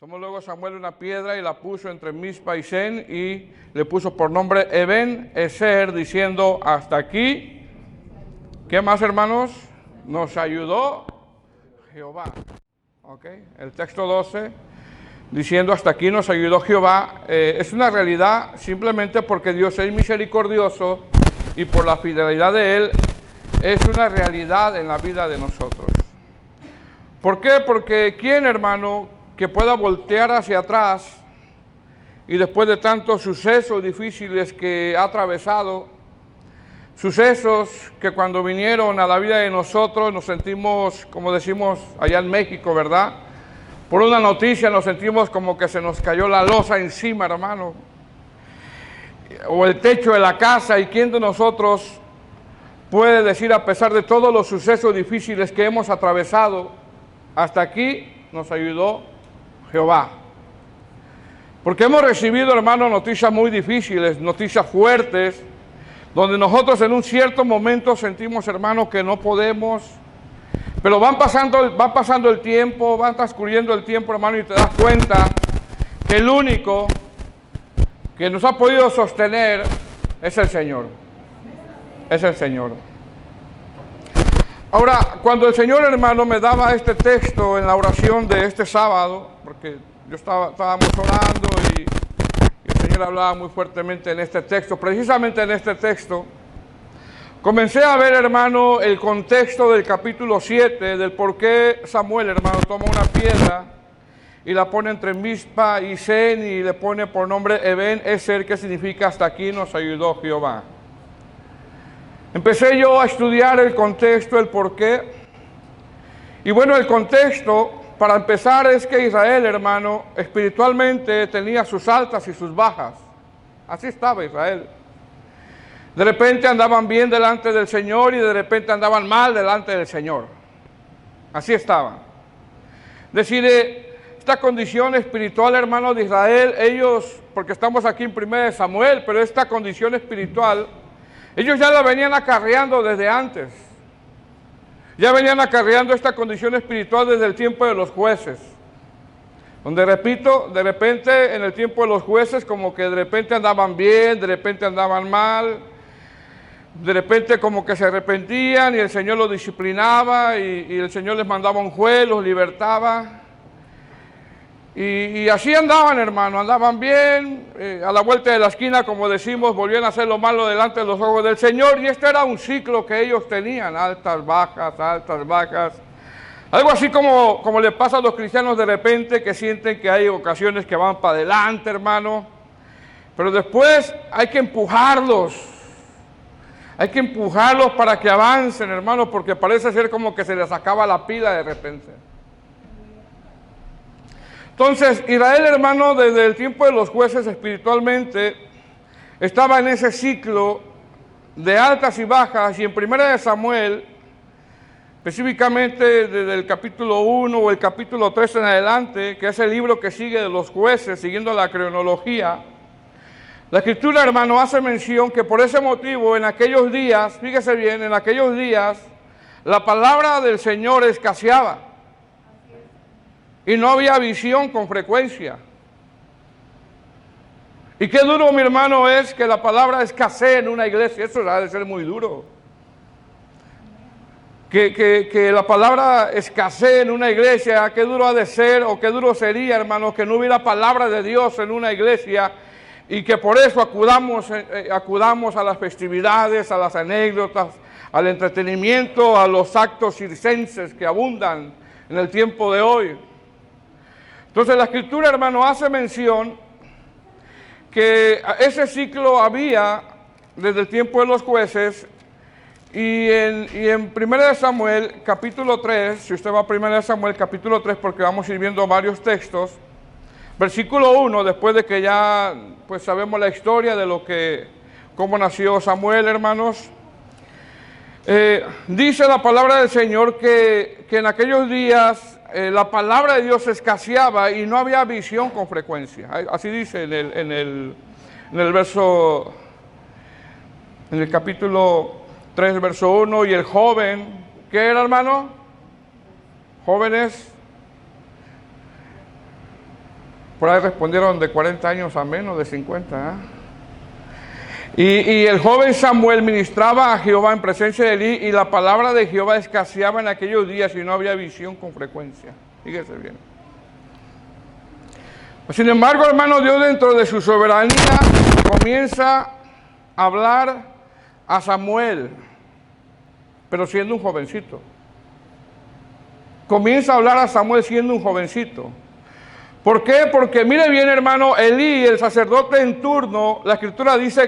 Tomó luego Samuel una piedra y la puso entre Mizpa y Sen y le puso por nombre Eben Ezer, diciendo: hasta aquí. ¿Qué más, hermanos? Nos ayudó Jehová. Okay. El texto 12, diciendo: hasta aquí nos ayudó Jehová, es una realidad simplemente porque Dios es misericordioso y por la fidelidad de Él es una realidad en la vida de nosotros. ¿Por qué? Porque ¿quién, hermano, que pueda voltear hacia atrás y después de tantos sucesos difíciles que ha atravesado, sucesos que cuando vinieron a la vida de nosotros nos sentimos, como decimos allá en México, ¿verdad? Por una noticia nos sentimos como que se nos cayó la losa encima, hermano, o el techo de la casa, y quién de nosotros puede decir, a pesar de todos los sucesos difíciles que hemos atravesado, hasta aquí nos ayudó Jehová? Porque hemos recibido, hermano, noticias muy difíciles, noticias fuertes, donde nosotros en un cierto momento sentimos, hermano, que no podemos, pero va pasando el tiempo, va transcurriendo el tiempo, hermano, y te das cuenta que el único que nos ha podido sostener es el Señor. Es el Señor. Ahora, cuando el Señor, hermano, me daba este texto en la oración de este sábado, porque estábamos orando y el Señor hablaba muy fuertemente en este texto, precisamente en este texto, comencé a ver, hermano, el contexto del capítulo 7, del por qué Samuel, hermano, toma una piedra y la pone entre Mizpa y Sen y le pone por nombre Eben Ezer, que significa hasta aquí nos ayudó Jehová. Empecé yo a estudiar el contexto, el porqué. Y bueno, el contexto, para empezar, es que Israel, hermano, espiritualmente tenía sus altas y sus bajas. Así estaba Israel. De repente andaban bien delante del Señor y de repente andaban mal delante del Señor. Así estaban. Es decir, esta condición espiritual, hermano, de Israel, ellos, porque estamos aquí en 1 Samuel, pero esta condición espiritual, ellos ya la venían acarreando desde antes. Ya venían acarreando esta condición espiritual desde el tiempo de los jueces. Donde, repito, de repente en el tiempo de los jueces como que de repente andaban bien, de repente andaban mal. De repente como que se arrepentían y el Señor los disciplinaba y el Señor les mandaba un juez, los libertaba. Y así andaban, hermano, andaban bien, a la vuelta de la esquina, como decimos, volvían a hacer lo malo delante de los ojos del Señor, y este era un ciclo que ellos tenían, altas, bajas, algo así como le pasa a los cristianos de repente, que sienten que hay ocasiones que van para adelante, hermano, pero después hay que empujarlos para que avancen, hermano, porque parece ser como que se les acaba la pila de repente. Entonces, Israel, hermano, desde el tiempo de los jueces espiritualmente, estaba en ese ciclo de altas y bajas, y en 1 Samuel, específicamente desde el capítulo 1 o el capítulo 3 en adelante, que es el libro que sigue de los jueces, siguiendo la cronología, la Escritura, hermano, hace mención que por ese motivo, en aquellos días, fíjese bien, en aquellos días, la palabra del Señor escaseaba. Y no había visión con frecuencia. Y qué duro, mi hermano, es que la palabra escasee en una iglesia. Eso ha de ser muy duro. Que la palabra escasee en una iglesia, qué duro ha de ser, o qué duro sería, hermano, que no hubiera palabra de Dios en una iglesia y que por eso acudamos a las festividades, a las anécdotas, al entretenimiento, a los actos circenses que abundan en el tiempo de hoy. Entonces la Escritura, hermano, hace mención que ese ciclo había desde el tiempo de los jueces y en 1 Samuel capítulo 3, si usted va a 1 Samuel capítulo 3, porque vamos a ir viendo varios textos, versículo 1, después de que ya pues sabemos la historia de cómo nació Samuel, hermanos, dice la palabra del Señor que en aquellos días la palabra de Dios escaseaba y no había visión con frecuencia. Así dice en el verso, en el capítulo 3, verso 1, y el joven, ¿qué era, hermano? Jóvenes, Por ahí respondieron de 40 años a menos de 50. Y el joven Samuel ministraba a Jehová en presencia de Elí, y la palabra de Jehová escaseaba en aquellos días y no había visión con frecuencia. Fíjese bien. Sin embargo, hermano, Dios dentro de su soberanía comienza a hablar a Samuel, pero siendo un jovencito. Comienza a hablar a Samuel siendo un jovencito. ¿Por qué? Porque mire bien, hermano, Elí, el sacerdote en turno, la escritura dice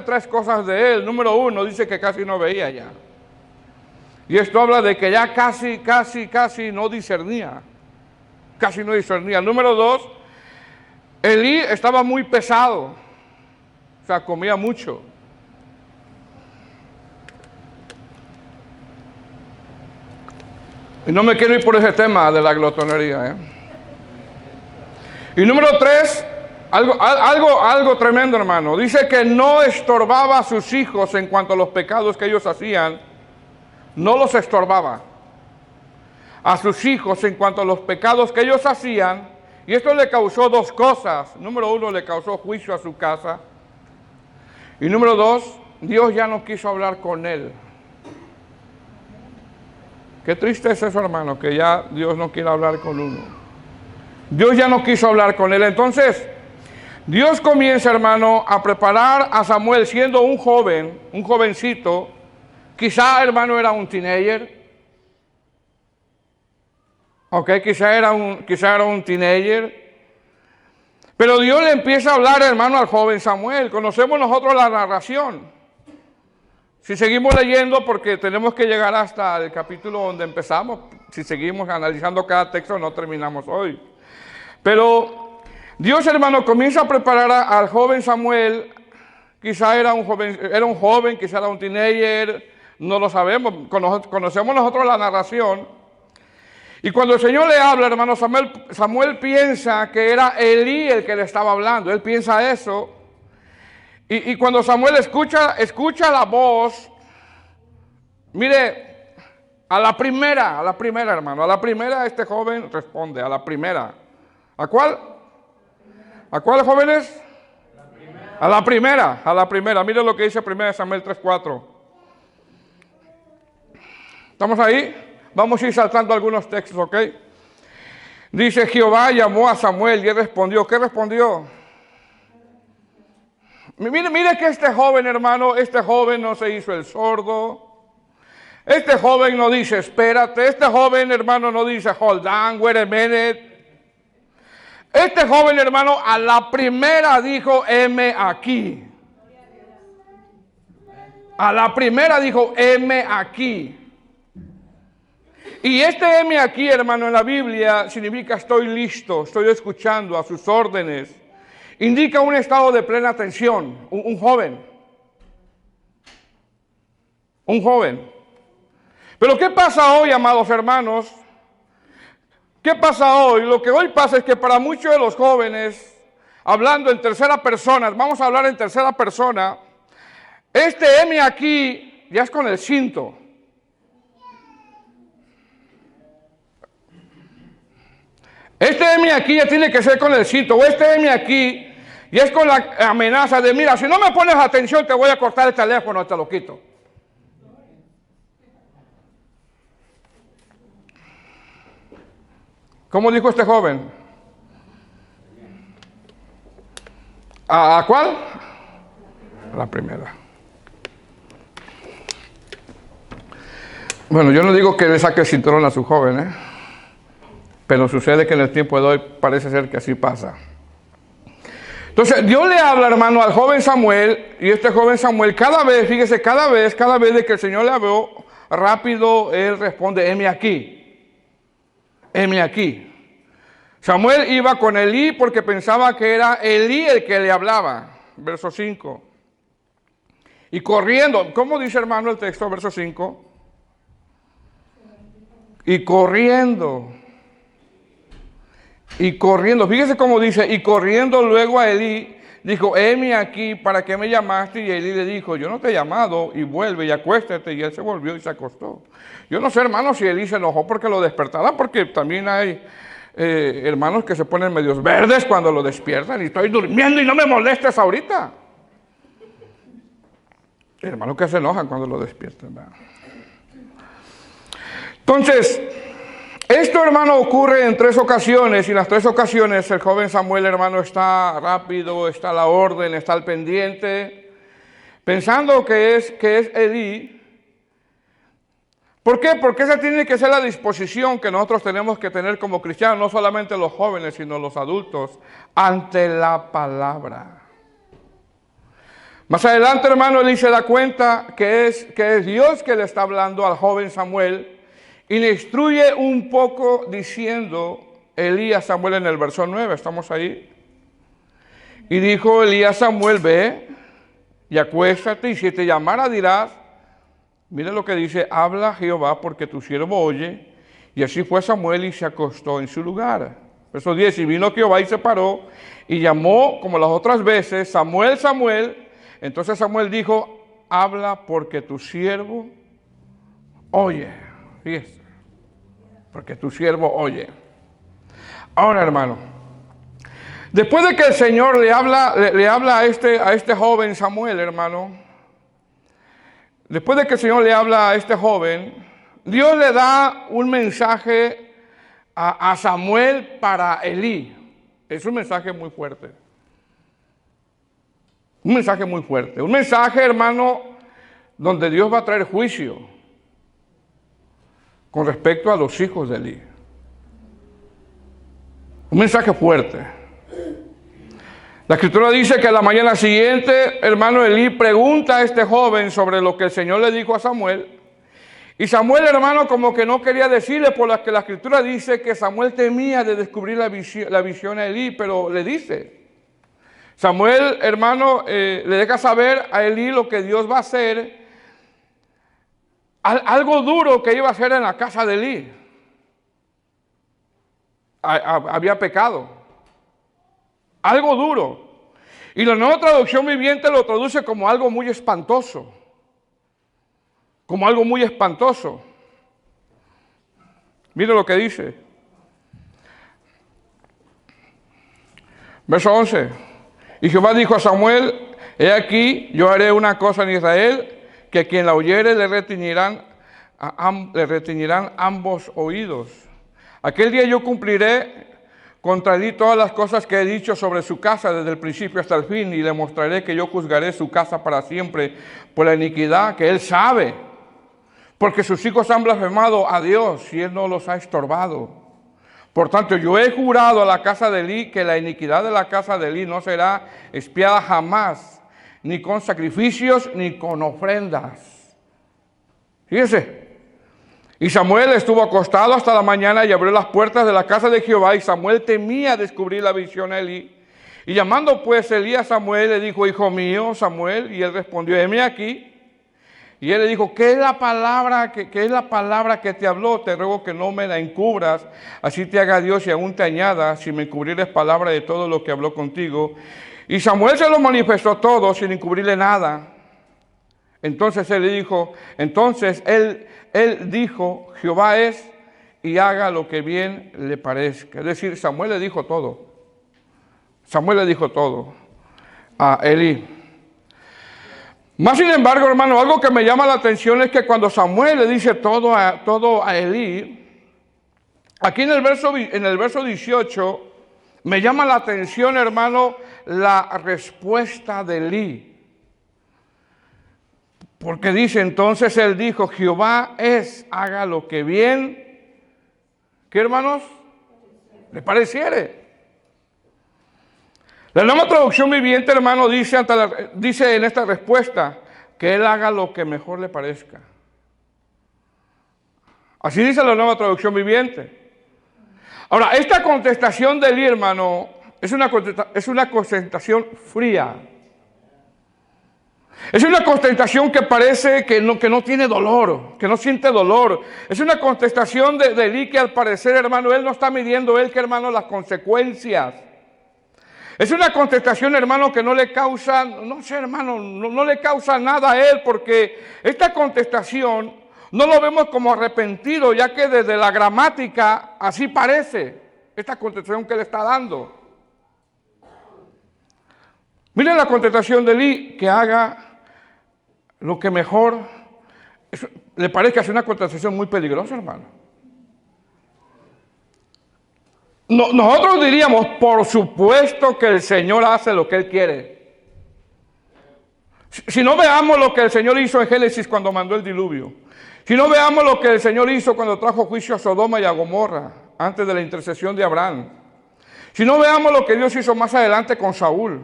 tres cosas de él. Número uno, dice que casi no veía ya. Y esto habla de que ya casi no discernía. Casi no discernía. Número dos, Elí estaba muy pesado. O sea, comía mucho. Y no me quiero ir por ese tema de la glotonería, Y número tres, algo tremendo, hermano. Dice que no estorbaba a sus hijos en cuanto a los pecados que ellos hacían. No los estorbaba a sus hijos en cuanto a los pecados que ellos hacían. Y esto le causó dos cosas. Número uno, le causó juicio a su casa. Y número dos, Dios ya no quiso hablar con él. Qué triste es eso, hermano, que ya Dios no quiere hablar con uno. Dios ya no quiso hablar con él. Entonces, Dios comienza, hermano, a preparar a Samuel siendo un joven, un jovencito. Quizá, hermano, era un teenager. Ok, quizá era un teenager. Pero Dios le empieza a hablar, hermano, al joven Samuel. Conocemos nosotros la narración. Si seguimos leyendo, porque tenemos que llegar hasta el capítulo donde empezamos. Si seguimos analizando cada texto, no terminamos hoy. Pero Dios, hermano, comienza a preparar al joven Samuel. Quizá era un joven, quizá era un teenager, no lo sabemos. Conocemos nosotros la narración. Y cuando el Señor le habla, hermano, Samuel piensa que era Elí el que le estaba hablando. Él piensa eso. Y cuando Samuel escucha la voz, mire, a la primera, hermano, a la primera este joven responde, a la primera. ¿A cuál? ¿A cuál, jóvenes? A la primera. Mire lo que dice 1 Samuel 3:4. ¿Estamos ahí? Vamos a ir saltando algunos textos, ¿ok? Dice, Jehová llamó a Samuel y él respondió. ¿Qué respondió? Mire que este joven, hermano, no se hizo el sordo. Este joven no dice, espérate. Este joven, hermano, no dice, hold on, wait a minute. Este joven, hermano, a la primera dijo, heme aquí. A la primera dijo, heme aquí. Y este heme aquí, hermano, en la Biblia significa estoy listo, estoy escuchando a sus órdenes. Indica un estado de plena atención, un joven. Un joven. Pero ¿qué pasa hoy, amados hermanos? ¿Qué pasa hoy? Lo que hoy pasa es que para muchos de los jóvenes, hablando en tercera persona, vamos a hablar en tercera persona, este heme aquí ya es con el cinto. Este heme aquí ya tiene que ser con el cinto, o este heme aquí ya es con la amenaza de, mira, si no me pones atención te voy a cortar el teléfono, te lo quito. ¿Cómo dijo este joven? ¿A cuál? A la primera. Bueno, yo no digo que le saque el cinturón a su joven, pero sucede que en el tiempo de hoy parece ser que así pasa. Entonces, Dios le habla, hermano, al joven Samuel, y este joven Samuel, cada vez de que el Señor le habló, rápido él responde, heme aquí. Heme aquí. Samuel iba con Elí porque pensaba que era Elí el que le hablaba. Verso 5. Y corriendo, ¿cómo dice, hermano, el texto, verso 5? Y corriendo, fíjese cómo dice, y corriendo luego a Elí, dijo, heme aquí, ¿para qué me llamaste? Y Elí le dijo, yo no te he llamado, y vuelve y acuéstate. Y él se volvió y se acostó. Yo no sé, hermano, si Elí se enojó porque lo despertara, porque también hay hermanos que se ponen medios verdes cuando lo despiertan y estoy durmiendo y no me molestes ahorita. Hermanos que se enojan cuando lo despiertan, ¿verdad? Entonces, esto, hermano, ocurre en 3 ocasiones, y en las 3 ocasiones el joven Samuel, hermano, está rápido, está a la orden, está al pendiente, pensando que es Elí. ¿Por qué? Porque esa tiene que ser la disposición que nosotros tenemos que tener como cristianos, no solamente los jóvenes, sino los adultos, ante la palabra. Más adelante, hermano, Elí se da cuenta que es Dios que le está hablando al joven Samuel, y le instruye un poco diciendo Elí a Samuel en el verso 9, ¿estamos ahí? Y dijo Elí a Samuel, ve y acuéstate, y si te llamara dirás, mire lo que dice, habla Jehová porque tu siervo oye. Y así fue Samuel y se acostó en su lugar. Verso 10, y vino Jehová y se paró y llamó como las otras veces, Samuel, Samuel. Entonces Samuel dijo, habla porque tu siervo oye. Fíjese, porque tu siervo oye. Ahora, hermano, después de que el Señor le habla a este joven Samuel, hermano, después de que el Señor le habla a este joven, Dios le da un mensaje a Samuel para Elí. Es un mensaje muy fuerte. Un mensaje muy fuerte. Un mensaje, hermano, donde Dios va a traer juicio con respecto a los hijos de Elí. Un mensaje fuerte. La Escritura dice que a la mañana siguiente, hermano, Elí pregunta a este joven sobre lo que el Señor le dijo a Samuel. Y Samuel, hermano, como que no quería decirle, por la que la Escritura dice que Samuel temía de descubrir la visión a Elí, pero le dice. Samuel, hermano, le deja saber a Elí lo que Dios va a hacer. Algo duro que iba a hacer en la casa de Elí. Había pecado. Algo duro. Y la Nueva Traducción Viviente lo traduce como algo muy espantoso. Como algo muy espantoso. Mire lo que dice. Verso 11. Y Jehová dijo a Samuel, he aquí, yo haré una cosa en Israel, que quien la oyere le retiñirán ambos oídos. Aquel día yo cumpliré contra Elí todas las cosas que he dicho sobre su casa desde el principio hasta el fin, y le mostraré que yo juzgaré su casa para siempre por la iniquidad que él sabe, porque sus hijos han blasfemado a Dios y él no los ha estorbado. Por tanto, yo he jurado a la casa de Elí que la iniquidad de la casa de Elí no será expiada jamás, ni con sacrificios, ni con ofrendas. Fíjense. Y Samuel estuvo acostado hasta la mañana y abrió las puertas de la casa de Jehová, y Samuel temía descubrir la visión a Elí. Y llamando pues Elí a Samuel, le dijo, hijo mío, Samuel, y él respondió, heme aquí. Y él le dijo, ¿qué es la palabra que te habló? Te ruego que no me la encubras, así te haga Dios y aún te añada, si me encubrieres palabra de todo lo que habló contigo. Y Samuel se lo manifestó todo sin encubrirle nada. Entonces él dijo, Jehová es, y haga lo que bien le parezca. Es decir, Samuel le dijo todo. Samuel le dijo todo a Elí. Más sin embargo, hermano, algo que me llama la atención es que cuando Samuel le dice todo a Elí, aquí en el verso 18, me llama la atención, hermano, la respuesta de Elí. Porque dice, entonces él dijo, Jehová es, haga lo que bien, ¿qué, hermanos? Le pareciere. La Nueva Traducción Viviente, hermano, dice en esta respuesta que él haga lo que mejor le parezca. Así dice la Nueva Traducción Viviente. Ahora, esta contestación de Elí, hermano, es una contestación fría. Es una contestación que parece que no tiene dolor, que no siente dolor. Es una contestación de Elí que al parecer, hermano, él no está midiendo hermano, las consecuencias. Es una contestación, hermano, que no le causa, no sé, hermano, no le causa nada a él, porque esta contestación no lo vemos como arrepentido, ya que desde la gramática así parece. esta contestación que le está dando. Miren la contestación de Elí, que haga lo que mejor. Le parece que es una contestación muy peligrosa, hermano. Nosotros diríamos, por supuesto que el Señor hace lo que Él quiere. Si no veamos lo que el Señor hizo en Génesis cuando mandó el diluvio. Si no veamos lo que el Señor hizo cuando trajo juicio a Sodoma y a Gomorra, antes de la intercesión de Abraham. Si no veamos lo que Dios hizo más adelante con Saúl.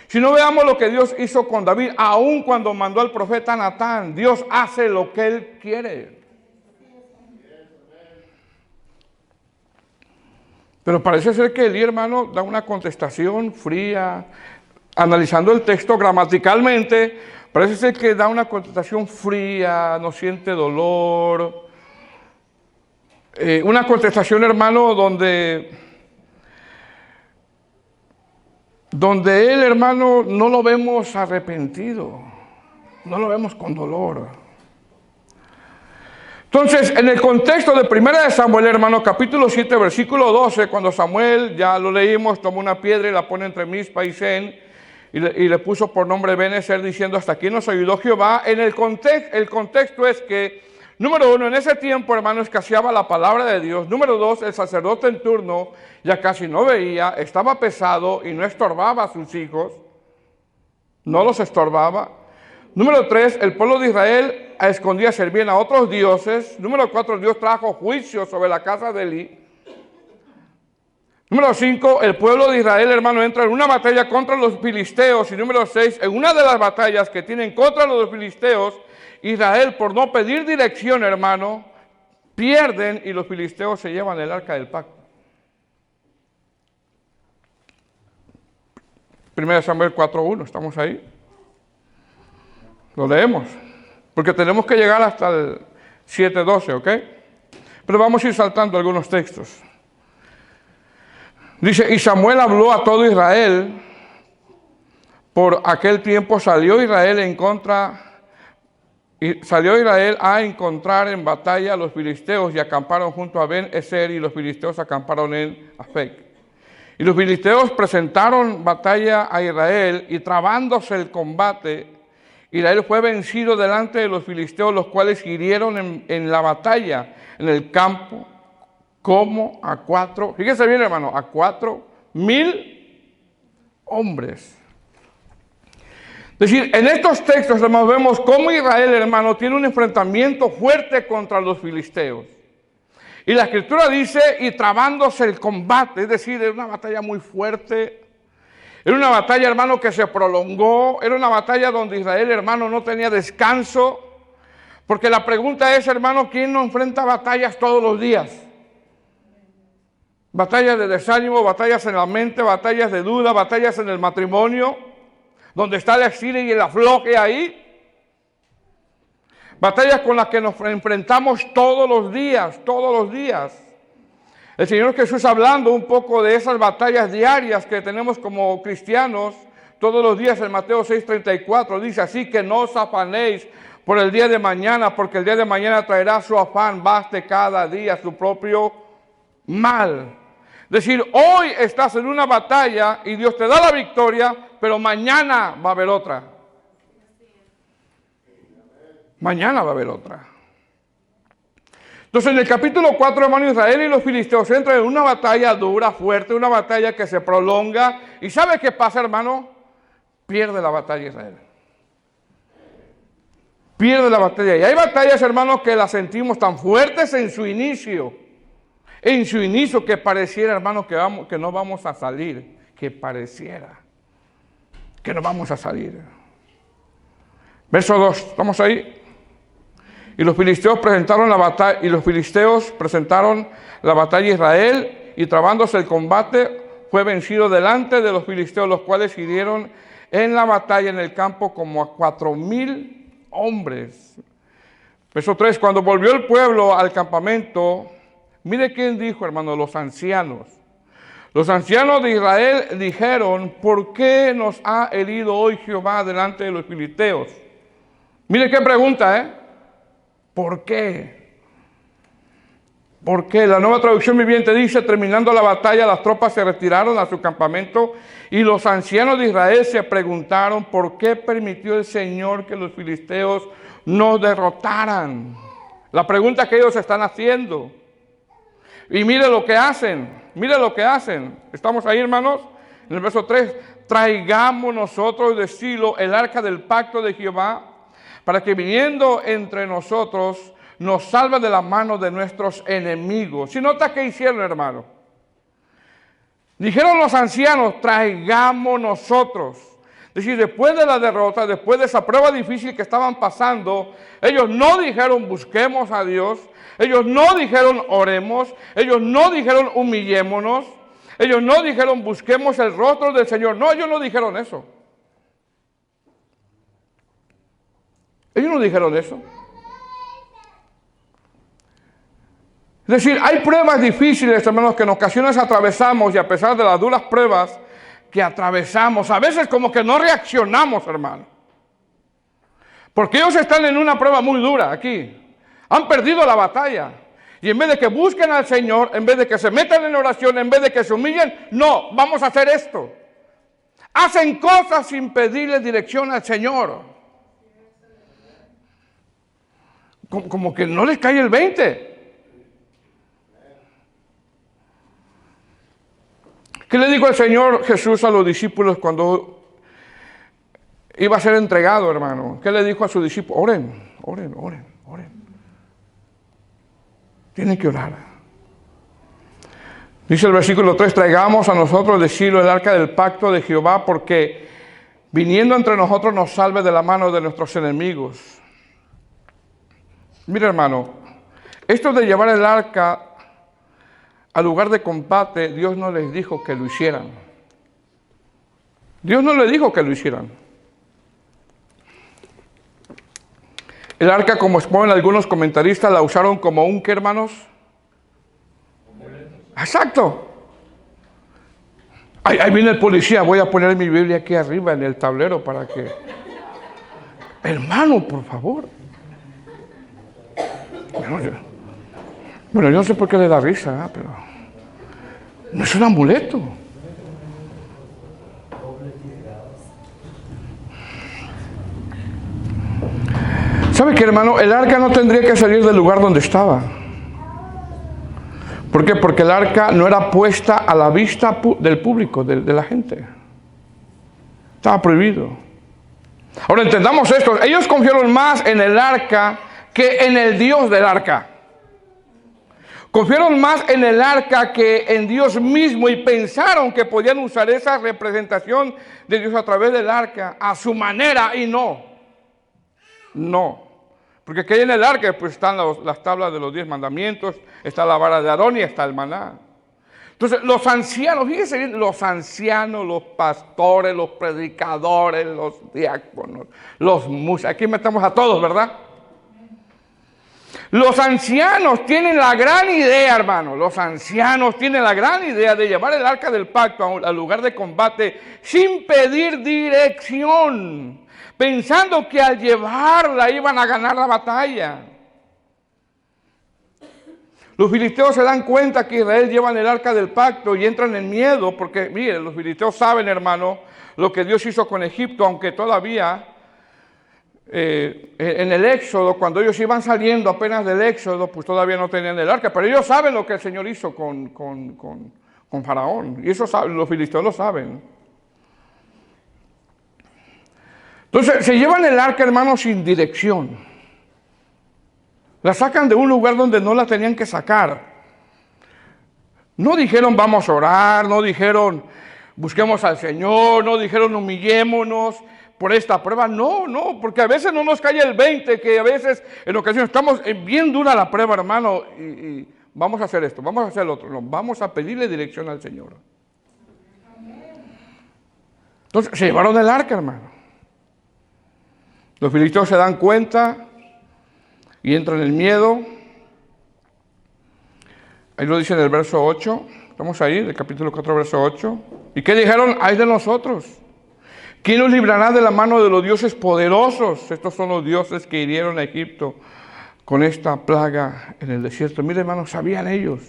Si no veamos lo que Dios hizo con David, aun cuando mandó al profeta Natán, Dios hace lo que Él quiere. Pero parece ser que Elí, hermano, da una contestación fría, analizando el texto gramaticalmente, parece ser que da una contestación fría, no siente dolor. Una contestación, hermano, donde él, hermano, no lo vemos arrepentido, no lo vemos con dolor. Entonces, en el contexto de 1 de Samuel, hermano, capítulo 7, versículo 12, cuando Samuel, ya lo leímos, tomó una piedra y la pone entre Mizpa y Sen, y le puso por nombre Ben-Ezer, diciendo, hasta aquí nos ayudó Jehová. El contexto es que, número uno, en ese tiempo, hermano, escaseaba la palabra de Dios. Número dos, el sacerdote en turno ya casi no veía, estaba pesado y no estorbaba a sus hijos, no los estorbaba. Número tres, el pueblo de Israel a escondidas servían a otros dioses. Número cuatro, Dios trajo juicio sobre la casa de Elí. Número 5, el pueblo de Israel, hermano, entra en una batalla contra los filisteos. Y número 6, en una de las batallas que tienen contra los filisteos, Israel, por no pedir dirección, hermano, pierden y los filisteos se llevan el arca del pacto. 1 Samuel 4:1, estamos ahí. Lo leemos, porque tenemos que llegar hasta el 7:12, ¿ok? Pero vamos a ir saltando algunos textos. Dice, y Samuel habló a todo Israel. Por aquel tiempo salió Israel a encontrar en batalla a los filisteos y acamparon junto a Ben-Ezer, y los filisteos acamparon en Afec. Y los filisteos presentaron batalla a Israel, y trabándose el combate, Israel fue vencido delante de los filisteos, los cuales hirieron en la batalla, en el campo, como a 4, fíjese bien, hermano, a 4,000 hombres. Es decir, en estos textos, hermano, vemos cómo Israel, hermano, tiene un enfrentamiento fuerte contra los filisteos. Y la Escritura dice, y trabándose el combate, es decir, era una batalla muy fuerte. Era una batalla, hermano, que se prolongó. Era una batalla donde Israel, hermano, no tenía descanso. Porque la pregunta es, hermano, ¿quién no enfrenta batallas todos los días? Batallas de desánimo, batallas en la mente, batallas de duda, batallas en el matrimonio, donde está el estire y el afloje ahí. Batallas con las que nos enfrentamos todos los días, todos los días. El Señor Jesús, hablando un poco de esas batallas diarias que tenemos como cristianos todos los días, en Mateo 6:34, dice, así que no os afanéis por el día de mañana, porque el día de mañana traerá su afán, baste cada día su propio mal. Es decir, hoy estás en una batalla y Dios te da la victoria, pero mañana va a haber otra. Mañana va a haber otra. Entonces, en el capítulo 4, hermano, Israel y los filisteos entran en una batalla dura, fuerte, una batalla que se prolonga. ¿Y sabe qué pasa, hermano? Pierde la batalla Israel. Pierde la batalla. Y hay batallas, hermanos, que las sentimos tan fuertes en su inicio. En su inicio, que pareciera, hermanos, que no vamos a salir. Que pareciera que no vamos a salir. Verso 2, ¿estamos ahí? Y los filisteos presentaron la batalla, a Israel, y trabándose el combate, fue vencido delante de los filisteos, los cuales hirieron en la batalla en el campo como a 4,000 hombres. Verso 3, cuando volvió el pueblo al campamento, mire quién dijo, hermano, los ancianos. Los ancianos de Israel dijeron, ¿por qué nos ha herido hoy Jehová delante de los filisteos? Mire qué pregunta, ¿eh? ¿Por qué? Porque la Nueva Traducción Viviente dice: terminando la batalla, las tropas se retiraron a su campamento y los ancianos de Israel se preguntaron por qué permitió el Señor que los filisteos nos derrotaran. La pregunta que ellos están haciendo. Y mire lo que hacen, mire lo que hacen. ¿Estamos ahí, hermanos? En el verso 3, traigamos nosotros de Silo el arca del pacto de Jehová, para que viniendo entre nosotros nos salve de la mano de nuestros enemigos. Si nota qué hicieron, hermano. Dijeron los ancianos: traigamos nosotros. Es decir, después de la derrota, después de esa prueba difícil que estaban pasando, ellos no dijeron busquemos a Dios, ellos no dijeron oremos, ellos no dijeron humillémonos, ellos no dijeron busquemos el rostro del Señor. No, ellos no dijeron eso. Ellos no dijeron eso. Es decir, hay pruebas difíciles, hermanos, que en ocasiones atravesamos, y a pesar de las duras pruebas que atravesamos, a veces como que no reaccionamos, hermano. Porque ellos están en una prueba muy dura aquí. Han perdido la batalla. Y en vez de que busquen al Señor, en vez de que se metan en oración, en vez de que se humillen, no, vamos a hacer esto. Hacen cosas sin pedirle dirección al Señor. Como que no les cae el 20. ¿Qué le dijo el Señor Jesús a los discípulos cuando iba a ser entregado, hermano? ¿Qué le dijo a sus discípulos? Oren, oren, oren, oren. Tienen que orar. Dice el versículo 3, traigamos a nosotros de Silo el arca del pacto de Jehová, porque viniendo entre nosotros nos salve de la mano de nuestros enemigos. Mira, hermano, esto de llevar el arca al lugar de combate, Dios no les dijo que lo hicieran. Dios no les dijo que lo hicieran. El arca, como exponen algunos comentaristas, la usaron como un, ¿qué, hermanos? Exacto. Ahí viene el policía. Voy a poner mi Biblia aquí arriba en el tablero para que... Hermano, por favor. Bueno, yo no sé por qué le da risa, pero... no es un amuleto. ¿Sabe qué, hermano? El arca no tendría que salir del lugar donde estaba. ¿Por qué? Porque el arca no era puesta a la vista del público, de la gente. Estaba prohibido. Ahora entendamos esto. Ellos confiaron más en el arca que en el Dios del arca. Confiaron más en el arca que en Dios mismo y pensaron que podían usar esa representación de Dios a través del arca a su manera, y no. No. Porque aquí en el arca pues están las tablas de los 10 mandamientos, está la vara de Aarón y está el maná. Entonces los ancianos, fíjense bien, los ancianos, los pastores, los predicadores, los diáconos, los músicos, aquí metemos a todos, ¿verdad? Los ancianos tienen la gran idea, hermano, los ancianos tienen la gran idea de llevar el arca del pacto al lugar de combate sin pedir dirección, pensando que al llevarla iban a ganar la batalla. Los filisteos se dan cuenta que Israel lleva el arca del pacto y entran en miedo, porque miren, los filisteos saben, hermano, lo que Dios hizo con Egipto, aunque todavía... en el Éxodo, cuando ellos iban saliendo apenas del Éxodo, pues todavía no tenían el arca, pero ellos saben lo que el Señor hizo con Faraón, y eso saben, los filisteos lo saben. Entonces se llevan el arca, hermano, sin dirección. La sacan de un lugar donde no la tenían que sacar. No dijeron vamos a orar, no dijeron busquemos al Señor, no dijeron humillémonos por esta prueba. No, porque a veces no nos cae el 20, que a veces en ocasiones estamos bien dura la prueba, hermano, y vamos a hacer esto, vamos a hacer lo otro. No, vamos a pedirle dirección al Señor. Entonces se llevaron el arca, hermano. Los filisteos se dan cuenta y entran en el miedo. Ahí lo dice en el verso 8. Estamos ahí, del capítulo 4, verso 8. ¿Y qué dijeron? ¡Ay de nosotros! ¿Quién nos librará de la mano de los dioses poderosos? Estos son los dioses que hirieron a Egipto con esta plaga en el desierto. Mire, hermanos, sabían ellos.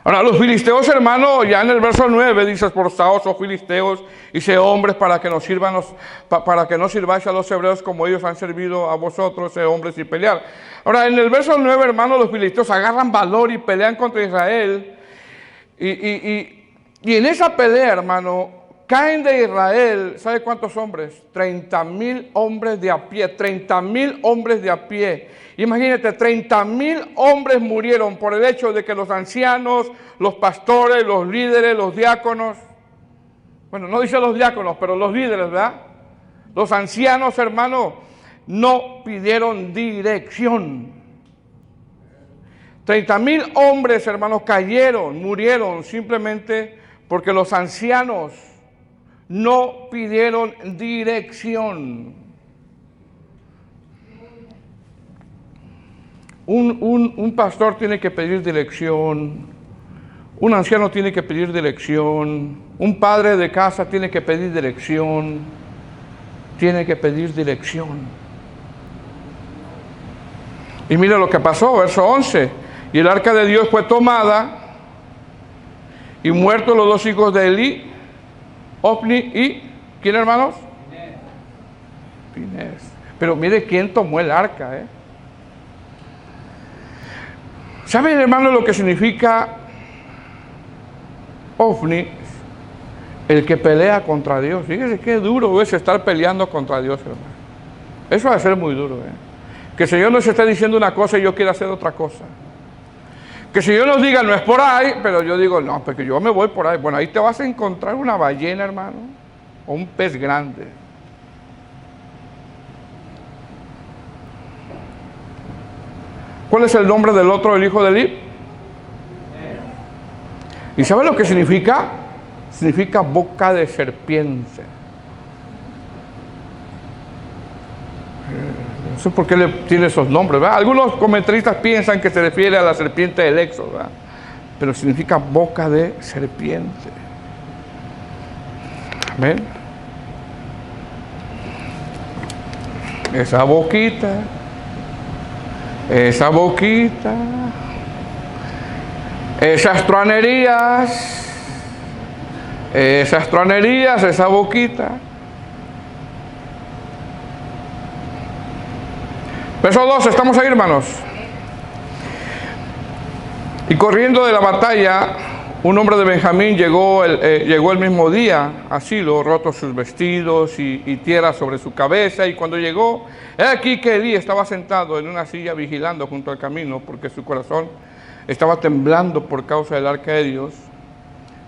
Ahora, los filisteos, hermanos, ya en el verso 9 dice: esforzaos, oh filisteos, y sé hombres para que nos sirvan para que no sirváis a los hebreos como ellos han servido a vosotros, sé hombres y pelear. Ahora, en el verso 9, hermanos, los filisteos agarran valor y pelean contra Israel. Y en esa pelea, hermano, caen de Israel, ¿sabe cuántos hombres? 30,000 hombres de a pie, 30,000 hombres de a pie. Imagínate, 30,000 hombres murieron por el hecho de que los ancianos, los pastores, los líderes, los diáconos, bueno, no dice los diáconos, pero los líderes, ¿verdad? Los ancianos, hermano, no pidieron dirección. 30,000 hombres, hermanos, cayeron, murieron simplemente porque los ancianos no pidieron dirección. Un pastor tiene que pedir dirección, un anciano tiene que pedir dirección, un padre de casa tiene que pedir dirección, Y mira lo que pasó, verso 11. Y el arca de Dios fue tomada, y muertos los dos hijos de Elí, Ofni y, ¿quién, hermanos? Finés. Pero mire quién tomó el arca, ¿Saben, hermano, lo que significa Ofni? El que pelea contra Dios. Fíjese qué duro es estar peleando contra Dios, hermano. Eso va a ser muy duro, Que el Señor nos esté diciendo una cosa y yo quiera hacer otra cosa. Que el Señor nos diga, no es por ahí, pero yo digo, no, porque yo me voy por ahí. Bueno, ahí te vas a encontrar una ballena, hermano, o un pez grande. ¿Cuál es el nombre del otro, el hijo de Elí? ¿Y sabe lo que significa? Significa boca de serpiente. No sé por qué le tiene esos nombres, ¿verdad? Algunos comentaristas piensan que se refiere a la serpiente del Éxodo, ¿verdad? Pero significa boca de serpiente. Amén. Esa boquita, esas truanerías, esa boquita. Verso 2, estamos ahí, hermanos. Y corriendo de la batalla, un hombre de Benjamín llegó el mismo día a Silo, rotos sus vestidos y tierra sobre su cabeza. Y cuando llegó, he aquí que Elí estaba sentado en una silla vigilando junto al camino, porque su corazón estaba temblando por causa del arca de Dios.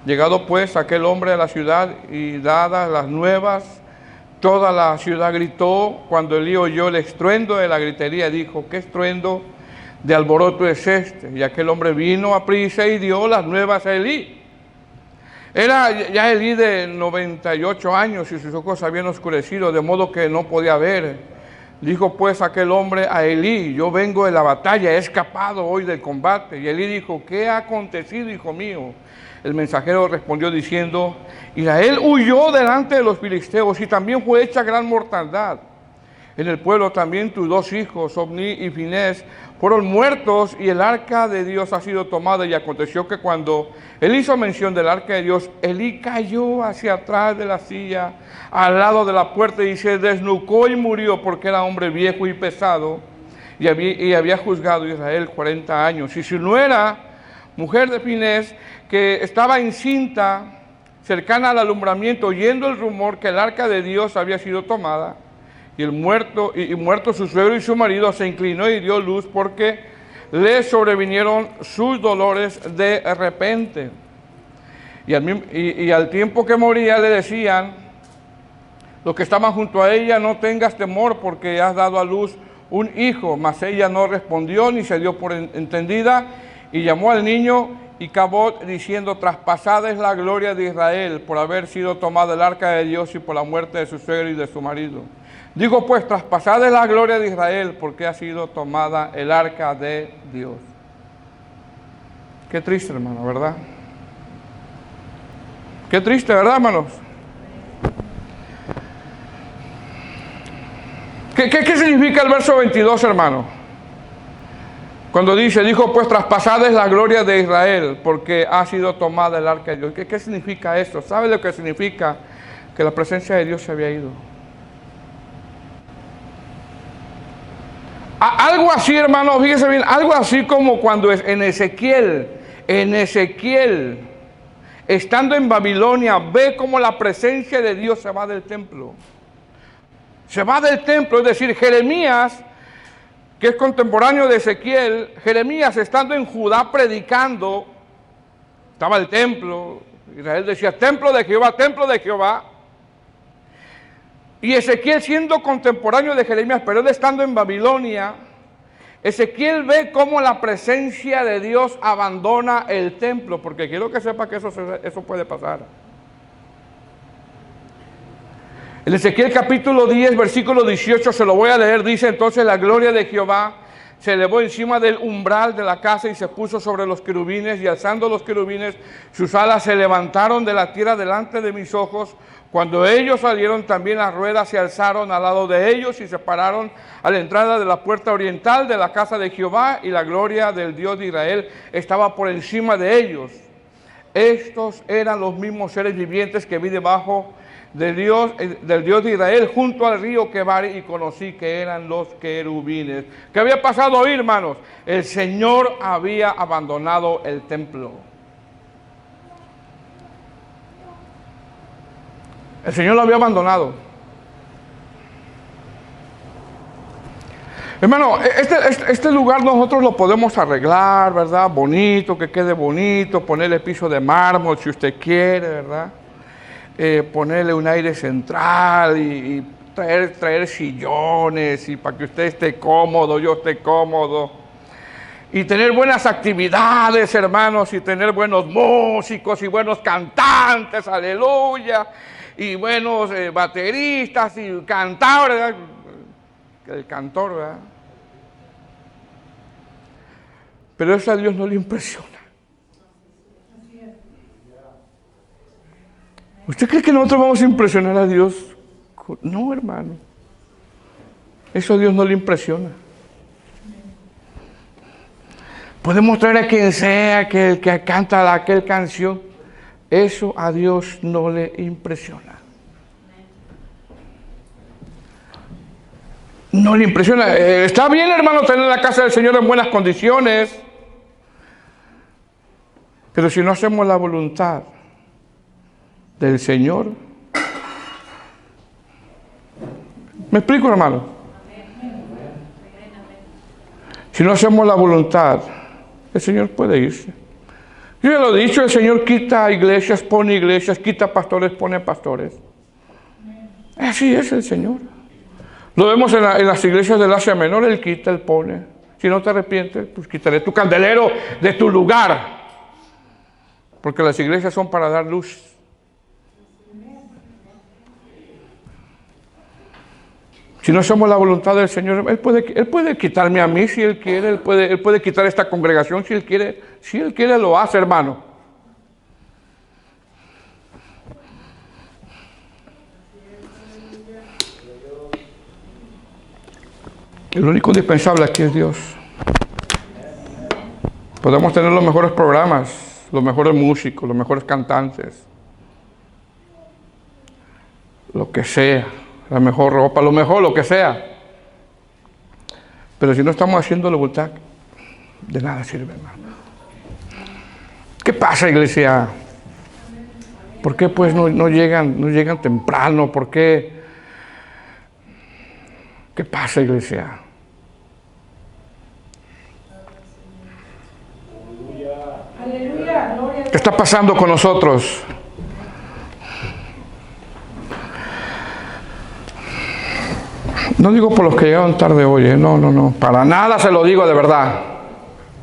Llegado pues aquel hombre a la ciudad y dadas las nuevas, toda la ciudad gritó. Cuando Elí oyó el estruendo de la gritería, dijo: ¿qué estruendo de alboroto es este? Y aquel hombre vino a prisa y dio las nuevas a Elí. Era ya Elí de 98 años y sus ojos habían oscurecido, de modo que no podía ver. Dijo pues aquel hombre a Elí: yo vengo de la batalla, he escapado hoy del combate. Y Elí dijo: ¿qué ha acontecido, hijo mío? El mensajero respondió diciendo: Israel huyó delante de los filisteos y también fue hecha gran mortandad. En el pueblo también tus dos hijos, Ofni y Finés, fueron muertos y el arca de Dios ha sido tomada. Y aconteció que cuando él hizo mención del arca de Dios, Elí cayó hacia atrás de la silla, al lado de la puerta, y se desnucó y murió, porque era hombre viejo y pesado, y había juzgado a Israel 40 años. Y su nuera, mujer de Finés, que estaba encinta, cercana al alumbramiento, oyendo el rumor que el arca de Dios había sido tomada, y muerto su suegro y su marido, se inclinó y dio luz, porque le sobrevinieron sus dolores de repente. Y al tiempo que moría le decían los que estaban junto a ella: no tengas temor, porque has dado a luz un hijo. Mas ella no respondió ni se dio por entendida, y llamó al niño Icabod, diciendo: traspasada es la gloria de Israel por haber sido tomada el arca de Dios y por la muerte de su suegro y de su marido. Digo pues: traspasada es la gloria de Israel porque ha sido tomada el arca de Dios. Qué triste, hermano, ¿verdad? Qué triste, ¿verdad, hermanos? ¿Qué significa el verso 22, hermano? Cuando dijo, pues traspasada es la gloria de Israel, porque ha sido tomada el arca de Dios. ¿Qué significa esto? ¿Sabe lo que significa? Que la presencia de Dios se había ido. Algo así, hermano, fíjese bien, algo así como cuando en Ezequiel, estando en Babilonia, ve como la presencia de Dios se va del templo. Se va del templo, es decir, Jeremías, que es contemporáneo de Ezequiel, Jeremías estando en Judá predicando, estaba el templo, Israel decía, templo de Jehová, templo de Jehová. Y Ezequiel siendo contemporáneo de Jeremías, pero él estando en Babilonia, Ezequiel ve cómo la presencia de Dios abandona el templo, porque quiero que sepa que eso puede pasar. En Ezequiel capítulo 10, versículo 18, se lo voy a leer, dice, entonces la gloria de Jehová se elevó encima del umbral de la casa y se puso sobre los querubines, y alzando los querubines, sus alas se levantaron de la tierra delante de mis ojos. Cuando ellos salieron, también las ruedas se alzaron al lado de ellos y se pararon a la entrada de la puerta oriental de la casa de Jehová, y la gloria del Dios de Israel estaba por encima de ellos. Estos eran los mismos seres vivientes que vi debajo del Dios de Israel junto al río Quebari, y conocí que eran los querubines. ¿Qué había pasado hoy, hermanos? El Señor había abandonado el templo. El Señor lo había abandonado. Hermano, este lugar nosotros lo podemos arreglar, ¿verdad? Bonito, que quede bonito, ponerle piso de mármol si usted quiere, ¿verdad? Ponerle un aire central y traer sillones y para que usted esté cómodo, yo esté cómodo. Y tener buenas actividades, hermanos, y tener buenos músicos y buenos cantantes, aleluya. Y buenos bateristas y cantadores, ¿verdad? El cantor, ¿verdad? Pero eso a Dios no le impresiona. ¿Usted cree que nosotros vamos a impresionar a Dios? No, hermano. Eso a Dios no le impresiona. Podemos traer a quien sea que canta aquella canción. Eso a Dios no le impresiona. No le impresiona. Está bien, hermano, tener la casa del Señor en buenas condiciones. Pero si no hacemos la voluntad del Señor. ¿Me explico, hermano? Si no hacemos la voluntad, el Señor puede irse. Yo ya lo he dicho, el Señor quita iglesias, pone iglesias, quita pastores, pone pastores. Así es el Señor. Lo vemos en las iglesias del Asia Menor, Él quita, Él pone. Si no te arrepientes, pues quitaré tu candelero de tu lugar. Porque las iglesias son para dar luz. Si no hacemos la voluntad del Señor, Él puede quitarme a mí si Él quiere, Él puede quitar esta congregación si Él quiere lo hace, hermano. El único indispensable aquí es Dios. Podemos tener los mejores programas, los mejores músicos, los mejores cantantes, lo que sea. La mejor ropa, lo que sea. Pero si no estamos haciendo la voluntad, de nada sirve, hermano. ¿Qué pasa, iglesia? ¿Por qué pues no llegan temprano? ¿Por qué? ¿Qué pasa, iglesia? ¿Qué está pasando con nosotros? No digo por los que llegaron tarde hoy, no, para nada se lo digo de verdad.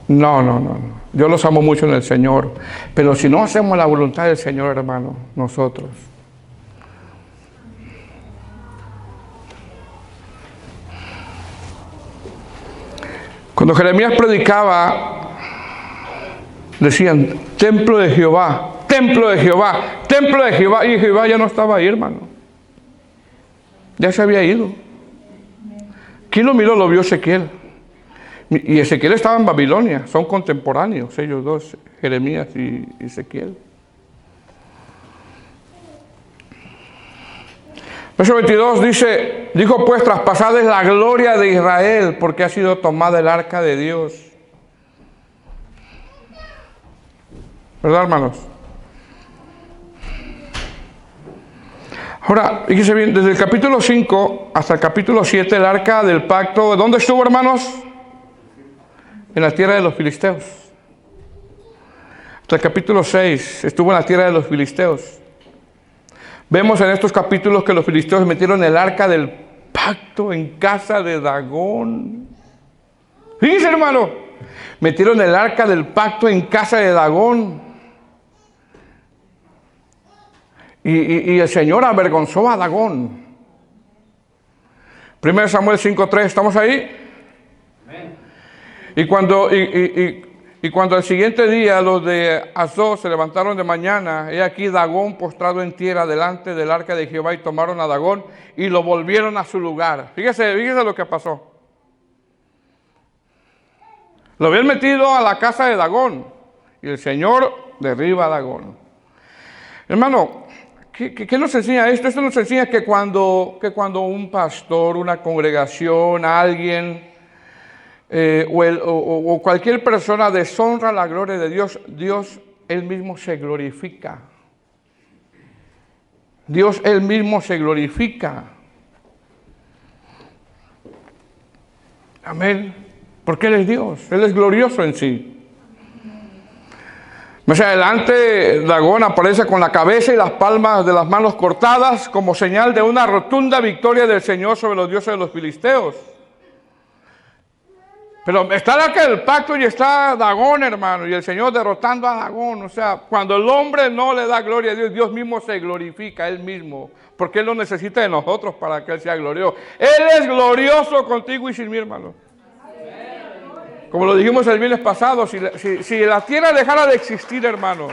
No. Yo los amo mucho en el Señor, pero si no hacemos la voluntad del Señor, hermano, nosotros. Cuando Jeremías predicaba, decían, templo de Jehová, templo de Jehová, templo de Jehová, y Jehová ya no estaba ahí, hermano. Ya se había ido. ¿Quién lo miró? Lo vio Ezequiel. Y Ezequiel estaba en Babilonia, son contemporáneos ellos dos, Jeremías y Ezequiel. Verso 22 dice, dijo pues, traspasada es la gloria de Israel, porque ha sido tomada el arca de Dios. ¿Verdad, hermanos? Ahora, fíjense bien, desde el capítulo 5 hasta el capítulo 7, el arca del pacto, ¿dónde estuvo, hermanos? En la tierra de los filisteos. Hasta el capítulo 6 estuvo en la tierra de los filisteos. Vemos en estos capítulos que los filisteos metieron el arca del pacto en casa de Dagón. Fíjense, hermano, metieron el arca del pacto en casa de Dagón. Y el Señor avergonzó a Dagón. 1 Samuel 5:3, ¿estamos ahí? Amén. Y cuando el siguiente día los de Asdod se levantaron de mañana, he aquí Dagón postrado en tierra delante del arca de Jehová, y tomaron a Dagón y lo volvieron a su lugar. Fíjese lo que pasó. Lo habían metido a la casa de Dagón y el Señor derriba a Dagón. Hermano, ¿qué nos enseña esto? Esto nos enseña que cuando un pastor, una congregación, alguien o cualquier persona deshonra la gloria de Dios, Dios Él mismo se glorifica. Dios Él mismo se glorifica. Amén. Porque Él es Dios, Él es glorioso en sí. Más adelante, Dagón aparece con la cabeza y las palmas de las manos cortadas como señal de una rotunda victoria del Señor sobre los dioses de los filisteos. Pero está el arca del pacto y está Dagón, hermano, y el Señor derrotando a Dagón. O sea, cuando el hombre no le da gloria a Dios, Dios mismo se glorifica, Él mismo, porque Él no necesita de nosotros para que Él sea glorioso. Él es glorioso contigo y sin mí, hermano. Como lo dijimos el viernes pasado, si la tierra dejara de existir, hermano,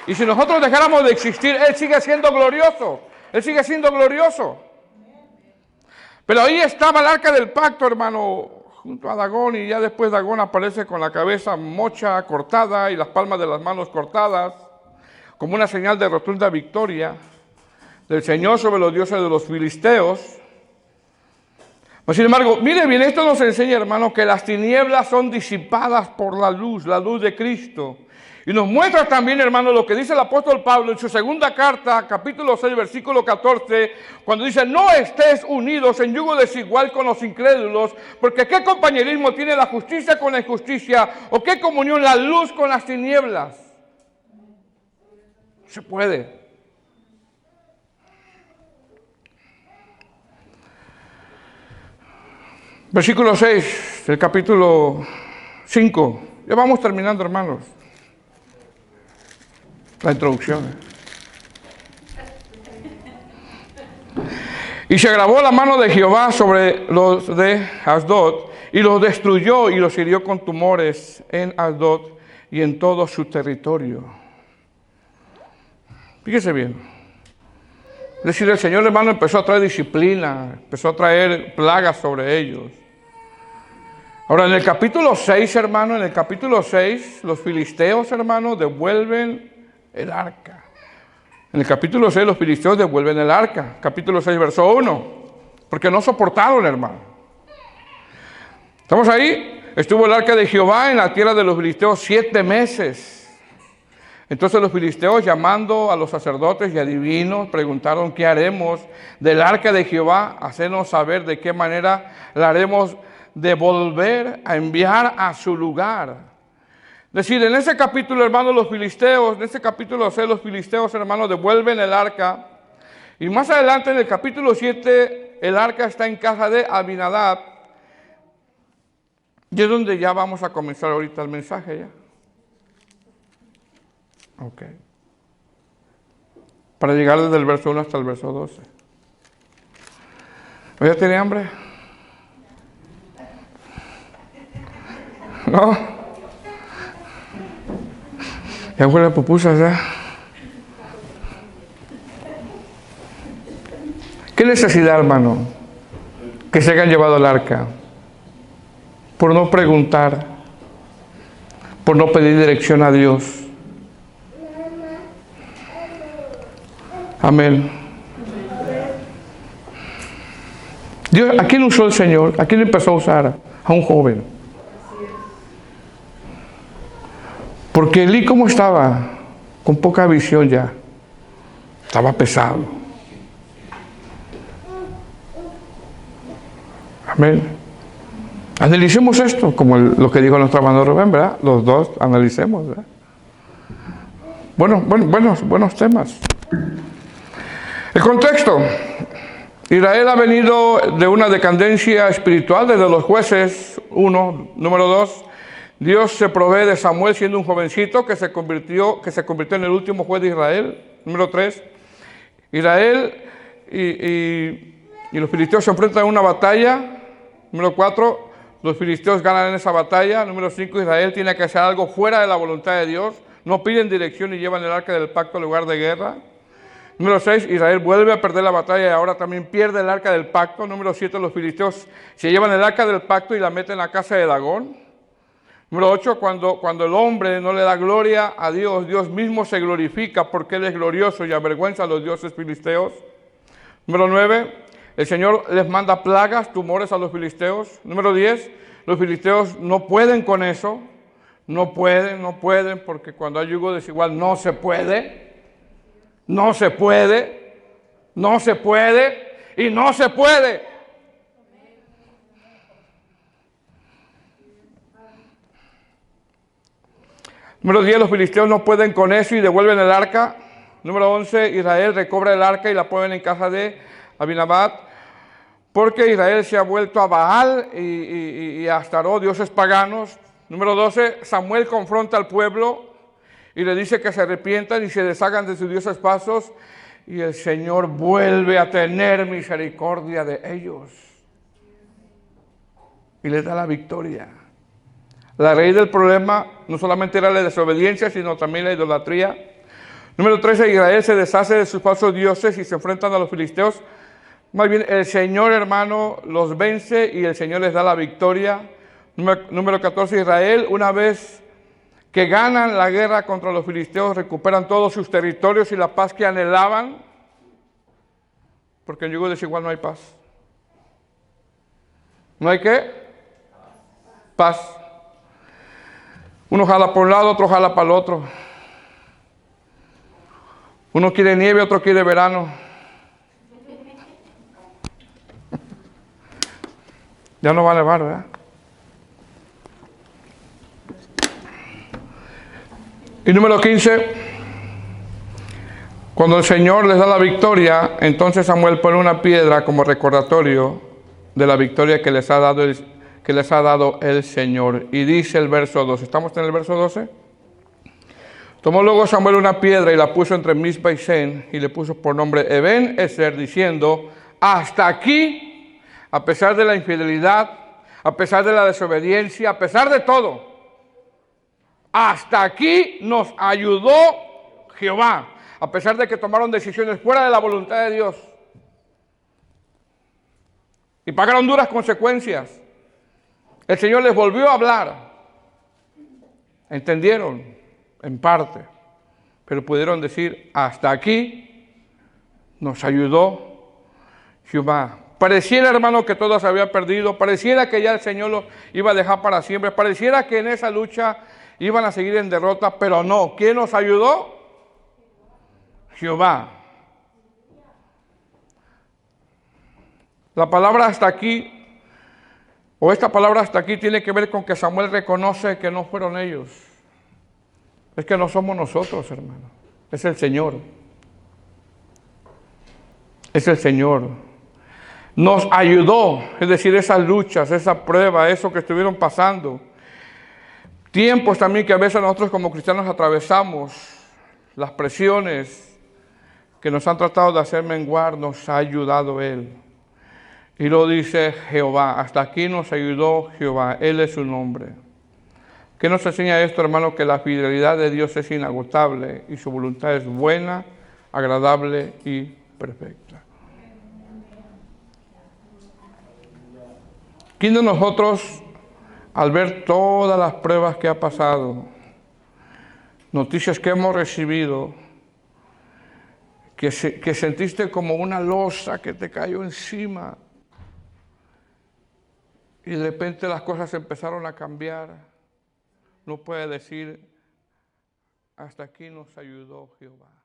y si nosotros dejáramos de existir, Él sigue siendo glorioso. Él sigue siendo glorioso. Pero ahí estaba el arca del pacto, hermano, junto a Dagón, y ya después Dagón aparece con la cabeza mocha, cortada, y las palmas de las manos cortadas, como una señal de rotunda victoria del Señor sobre los dioses de los filisteos. Sin embargo, mire bien, esto nos enseña, hermano, que las tinieblas son disipadas por la luz de Cristo. Y nos muestra también, hermano, lo que dice el apóstol Pablo en su segunda carta, capítulo 6, versículo 14, cuando dice, no estés unidos en yugo desigual con los incrédulos, porque ¿qué compañerismo tiene la justicia con la injusticia? ¿O qué comunión la luz con las tinieblas? Se puede. Versículo 6 del capítulo 5. Ya vamos terminando, hermanos. La introducción. Y se agravó la mano de Jehová sobre los de Asdod, y los destruyó y los hirió con tumores en Asdod y en todo su territorio. Fíjese bien. Es decir, el Señor, hermano, empezó a traer disciplina, empezó a traer plagas sobre ellos. Ahora, en el capítulo 6, hermano, en el capítulo 6, los filisteos, hermano, devuelven el arca. En el capítulo 6, los filisteos devuelven el arca. Capítulo 6, verso 1. Porque no soportaron, hermano. ¿Estamos ahí? Estuvo el arca de Jehová en la tierra de los filisteos 7 meses. Entonces los filisteos, llamando a los sacerdotes y adivinos, preguntaron, ¿qué haremos del arca de Jehová? Hacernos saber de qué manera la haremos de volver a enviar a su lugar. Es decir, en ese capítulo, hermanos, los filisteos, en ese capítulo 6, los filisteos, hermanos, devuelven el arca. Y más adelante, en el capítulo 7, el arca está en casa de Abinadab. Y es donde ya vamos a comenzar ahorita el mensaje ya. Ok. Para llegar desde el verso 1 hasta el verso 12. ¿Ya tiene hambre? ¿No? Ya huele a pupusas, ¿ya? ¿Qué necesidad, hermano? que se hayan llevado el arca, por no preguntar, por no pedir dirección a Dios. Amén. Dios, ¿a quién usó el Señor? ¿A quién empezó a usar? A un joven. Porque Elí, ¿cómo estaba? Con poca visión ya. Estaba pesado. Amén. Analicemos esto, como lo que dijo nuestro hermano Rubén, ¿verdad? Los dos analicemos, ¿verdad? Buenos temas. El contexto. Israel ha venido de una decadencia espiritual desde los jueces 1, número 2. Dios se provee de Samuel siendo un jovencito que se convirtió en el último juez de Israel. Número 3. Israel y los filisteos se enfrentan en una batalla. Número 4. Los filisteos ganan en esa batalla. Número 5. Israel tiene que hacer algo fuera de la voluntad de Dios. No piden dirección y llevan el arca del pacto al lugar de guerra. Número 6, Israel vuelve a perder la batalla y ahora también pierde el arca del pacto. Número 7, los filisteos se llevan el arca del pacto y la meten en la casa de Dagón. Número 8, cuando el hombre no le da gloria a Dios, Dios mismo se glorifica porque Él es glorioso y avergüenza a los dioses filisteos. Número 9, el Señor les manda plagas, tumores a los filisteos. Número 10, los filisteos no pueden con eso. No pueden, porque cuando hay yugo desigual no se puede. No se puede y no se puede. Número 10, los filisteos no pueden con eso y devuelven el arca. Número 11, Israel recobra el arca y la ponen en casa de Abinadab, porque Israel se ha vuelto a Baal y a Astarot, dioses paganos. Número 12, Samuel confronta al pueblo y le dice que se arrepientan y se deshagan de sus dioses pasos, y el Señor vuelve a tener misericordia de ellos y les da la victoria. La raíz del problema no solamente era la desobediencia, sino también la idolatría. Número 13, Israel se deshace de sus falsos dioses y se enfrentan a los filisteos. Más bien, el Señor, hermano, los vence y el Señor les da la victoria. Número 14, Israel, una vez que ganan la guerra contra los filisteos, recuperan todos sus territorios y la paz que anhelaban, porque en yugo desigual no hay paz. ¿No hay qué? Paz. Uno jala por un lado, otro jala para el otro. Uno quiere nieve, otro quiere verano. Ya no va a nevar, ¿verdad? Y número 15, cuando el Señor les da la victoria, entonces Samuel pone una piedra como recordatorio de la victoria que les ha dado el Señor. Y dice el verso 12, ¿estamos en el verso 12? Tomó luego Samuel una piedra y la puso entre Mizpa y Sen, y le puso por nombre Eben Ezer, diciendo, hasta aquí, a pesar de la infidelidad, a pesar de la desobediencia, a pesar de todo, hasta aquí nos ayudó Jehová, a pesar de que tomaron decisiones fuera de la voluntad de Dios y pagaron duras consecuencias. El Señor les volvió a hablar. Entendieron en parte, pero pudieron decir, hasta aquí nos ayudó Jehová. Pareciera, hermano, que todo se había perdido, pareciera que ya el Señor lo iba a dejar para siempre, pareciera que en esa lucha iban a seguir en derrota, pero no. ¿Quién nos ayudó? Jehová. La palabra hasta aquí, o esta palabra hasta aquí, tiene que ver con que Samuel reconoce que no fueron ellos. Es que no somos nosotros, hermano. Es el Señor. Es el Señor. Nos ayudó, es decir, esas luchas, esa prueba, eso que estuvieron pasando. Tiempos también que a veces nosotros como cristianos atravesamos, las presiones que nos han tratado de hacer menguar, nos ha ayudado Él. Y lo dice Jehová, hasta aquí nos ayudó Jehová, Él es su nombre. ¿Qué nos enseña esto, hermano? Que la fidelidad de Dios es inagotable y su voluntad es buena, agradable y perfecta. ¿Quién de nosotros, al ver todas las pruebas que ha pasado, noticias que hemos recibido, que sentiste como una losa que te cayó encima y de repente las cosas empezaron a cambiar, no puede decir, hasta aquí nos ayudó Jehová?